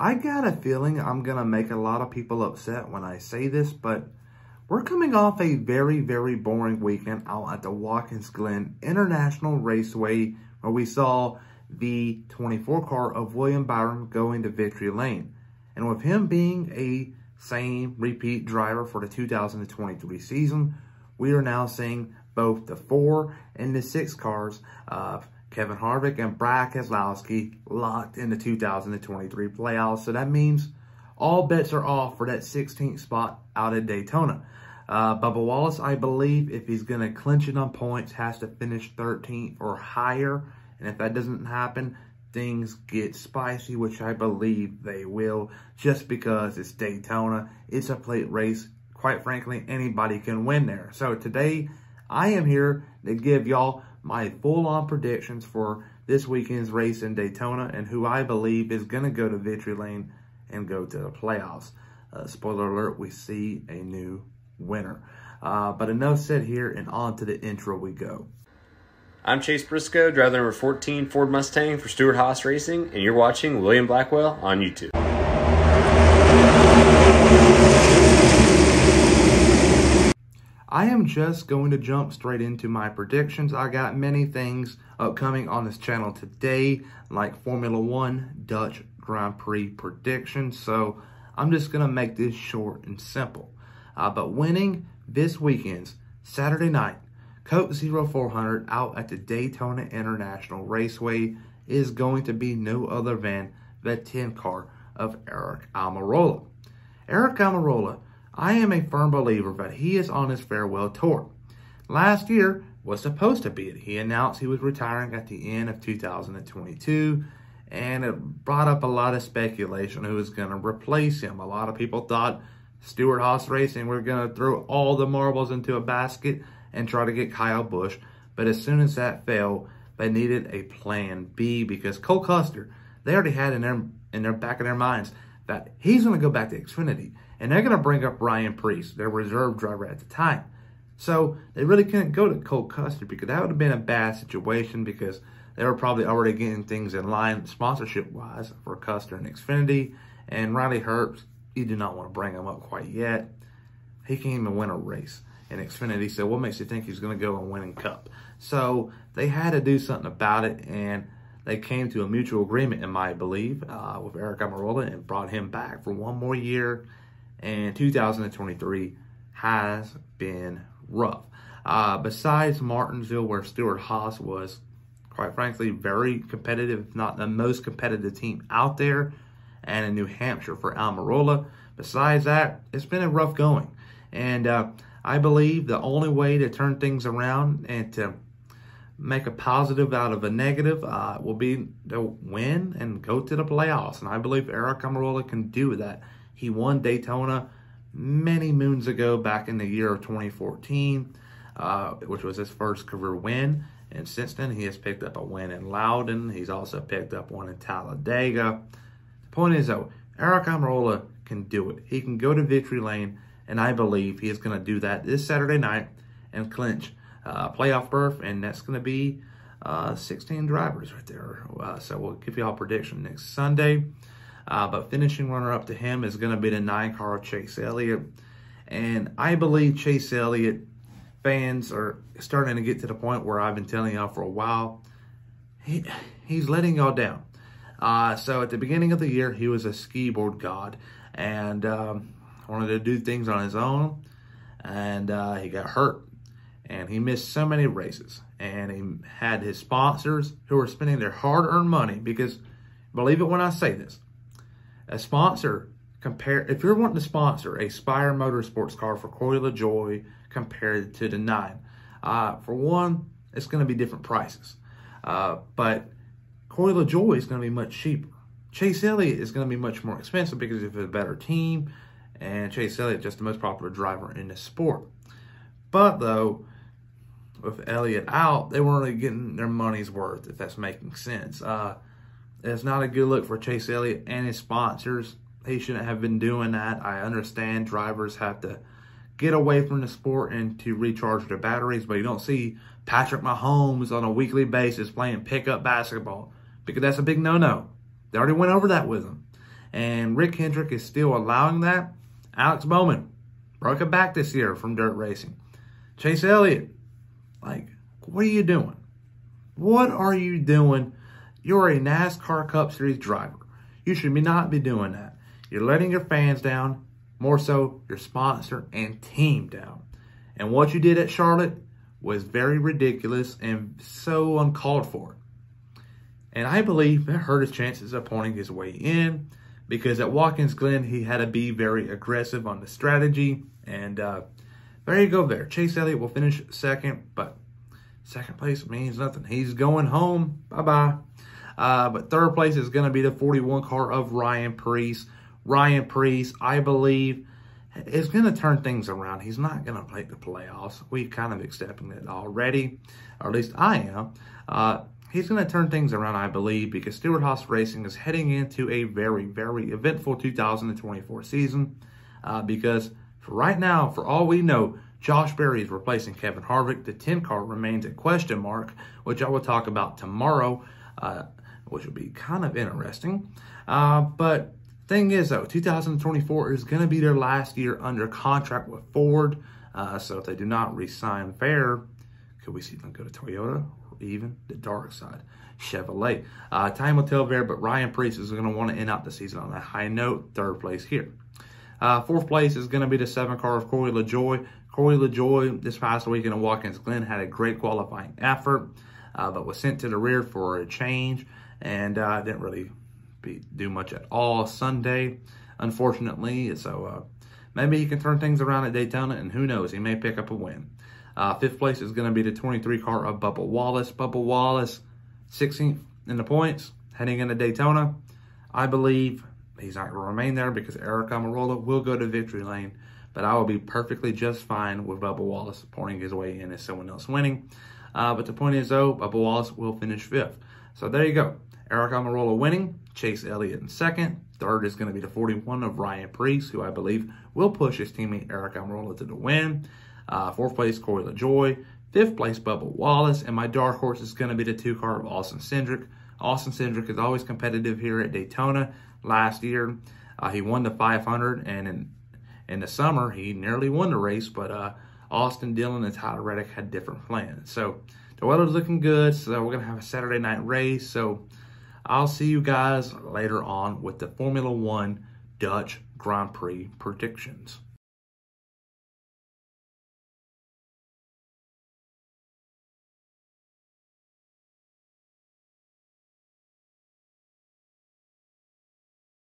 I got a feeling I'm going to make a lot of people upset when I say this, but we're coming off a very, very boring weekend out at the Watkins Glen International Raceway where we saw the 24 car of William Byron go into victory lane. And with him being a same repeat driver for the 2023 season, we are now seeing both the 4 and the 6 cars of Kevin Harvick and Brad Keselowski locked in the 2023 playoffs. So that means all bets are off for that 16th spot out at Daytona. Bubba Wallace, I believe, if he's going to clinch it on points, has to finish 13th or higher. And if that doesn't happen, things get spicy, which I believe they will, just because it's Daytona. It's a plate race. Quite frankly, anybody can win there. So today, I am here to give y'all my full-on predictions for this weekend's race in Daytona and who I believe is going to go to victory lane and go to the playoffs. Spoiler alert, we see a new winner. But enough said here, and on to the intro we go. I'm Chase Briscoe, driver number 14 Ford Mustang for Stewart-Haas Racing, and you're watching William Blackwell on YouTube. I am just going to jump straight into my predictions. I got many things upcoming on this channel today, like Formula One, Dutch Grand Prix predictions. So I'm just going to make this short and simple. But winning this weekend's Saturday night Coke 0400 out at the Daytona International Raceway is going to be no other than the 10 car of Aric Almirola. Aric Almirola, I am a firm believer that he is on his farewell tour. Last year was supposed to be it. He announced he was retiring at the end of 2022, and it brought up a lot of speculation who was going to replace him. A lot of people thought Stewart-Haas Racing were going to throw all the marbles into a basket and try to get Kyle Busch. But as soon as that failed, they needed a plan B, because Cole Custer, they already had in their back of their minds that he's going to go back to Xfinity. And they're going to bring up Ryan Preece, their reserve driver at the time. So they really couldn't go to Cole Custer, because that would have been a bad situation, because they were probably already getting things in line sponsorship-wise for Custer and Xfinity. And Riley Herbst, you do not want to bring him up quite yet. He can't even win a race in Xfinity, so what makes you think he's going to go and win a cup? So they had to do something about it, and they came to a mutual agreement, in my belief, with Aric Almirola, and brought him back for one more year. And 2023 has been rough. Besides Martinsville, where Stewart-Haas was, quite frankly, very competitive, if not the most competitive team out there, and in New Hampshire for Almirola. Besides that, it's been a rough going. And I believe the only way to turn things around and to make a positive out of a negative will be to win and go to the playoffs. And I believe Aric Almirola can do that. He won Daytona many moons ago, back in the year of 2014, which was his first career win. And since then, he has picked up a win in Loudon. He's also picked up one in Talladega. The point is, though, Aric Almirola can do it. He can go to victory lane, and I believe he is going to do that this Saturday night and clinch a playoff berth, and that's going to be 16 drivers right there. So we'll give you all prediction next Sunday. But finishing runner-up to him is going to be the 9 car of Chase Elliott. And I believe Chase Elliott fans are starting to get to the point where I've been telling y'all for a while, he's letting y'all down. So at the beginning of the year, he was a ski board god and wanted to do things on his own. And he got hurt. And he missed so many races. And he had his sponsors who were spending their hard-earned money, because, believe it when I say this, a sponsor, if you're wanting to sponsor a Spire Motorsports car for Coil of Joy compared to the 9, for one, it's going to be different prices. But Coil of Joy is going to be much cheaper. Chase Elliott is going to be much more expensive because of a better team, and Chase Elliott just the most popular driver in the sport. But though, with Elliott out, they weren't really getting their money's worth, if that's making sense. It's not a good look for Chase Elliott and his sponsors. He shouldn't have been doing that. I understand drivers have to get away from the sport and to recharge their batteries, but you don't see Patrick Mahomes on a weekly basis playing pickup basketball, because that's a big no-no. They already went over that with him. And Rick Hendrick is still allowing that. Alex Bowman broke a back this year from dirt racing. Chase Elliott, like, what are you doing? What are you doing? You're a NASCAR Cup Series driver. You should not be doing that. You're letting your fans down, more so your sponsor and team down. And what you did at Charlotte was very ridiculous and so uncalled for. And I believe that hurt his chances of pointing his way in, because at Watkins Glen, he had to be very aggressive on the strategy. And there you go there. Chase Elliott will finish second, but second place means nothing. He's going home. Bye-bye. But third place is going to be the 41 car of Ryan Preece. Ryan Preece, I believe, is going to turn things around. He's not going to make the playoffs. We've kind of accepted it already, or at least I am. He's going to turn things around, I believe, because Stewart-Haas Racing is heading into a very, very eventful 2024 season. Because for right now, for all we know, Josh Berry is replacing Kevin Harvick. The 10 car remains a question mark, which I will talk about tomorrow, which will be kind of interesting. But thing is, though, 2024 is going to be their last year under contract with Ford. So if they do not re-sign Fair, could we see them go to Toyota? Even the dark side, Chevrolet. Time will tell there, but Ryan Preece is going to want to end out the season on a high note. Third place here. Fourth place is going to be the 7 car of Corey LaJoie. Corey LaJoie this past weekend at Watkins Glen had a great qualifying effort, but was sent to the rear for a change and didn't really do much at all Sunday, unfortunately. So maybe he can turn things around at Daytona, and who knows, he may pick up a win. Fifth place is going to be the 23 car of Bubba Wallace. Bubba Wallace, 16th in the points, heading into Daytona. I believe he's not going to remain there because Eric Almirola will go to victory lane. But I will be perfectly just fine with Bubba Wallace pointing his way in as someone else winning. But the point is, though, Bubba Wallace will finish 5th. So there you go. Eric Almirola winning, Chase Elliott in 2nd. Third is going to be the 41 of Ryan Preece, who I believe will push his teammate Eric Almirola to the win. 4th place, Corey LaJoie. 5th place, Bubba Wallace. And my dark horse is going to be the 2 car of Austin Cindric. Austin Cindric is always competitive here at Daytona. Last year, he won the 500, and in the summer, he nearly won the race, but Austin Dillon and Tyler Reddick had different plans. So the weather's looking good, so we're going to have a Saturday night race. So I'll see you guys later on with the Formula One Dutch Grand Prix predictions.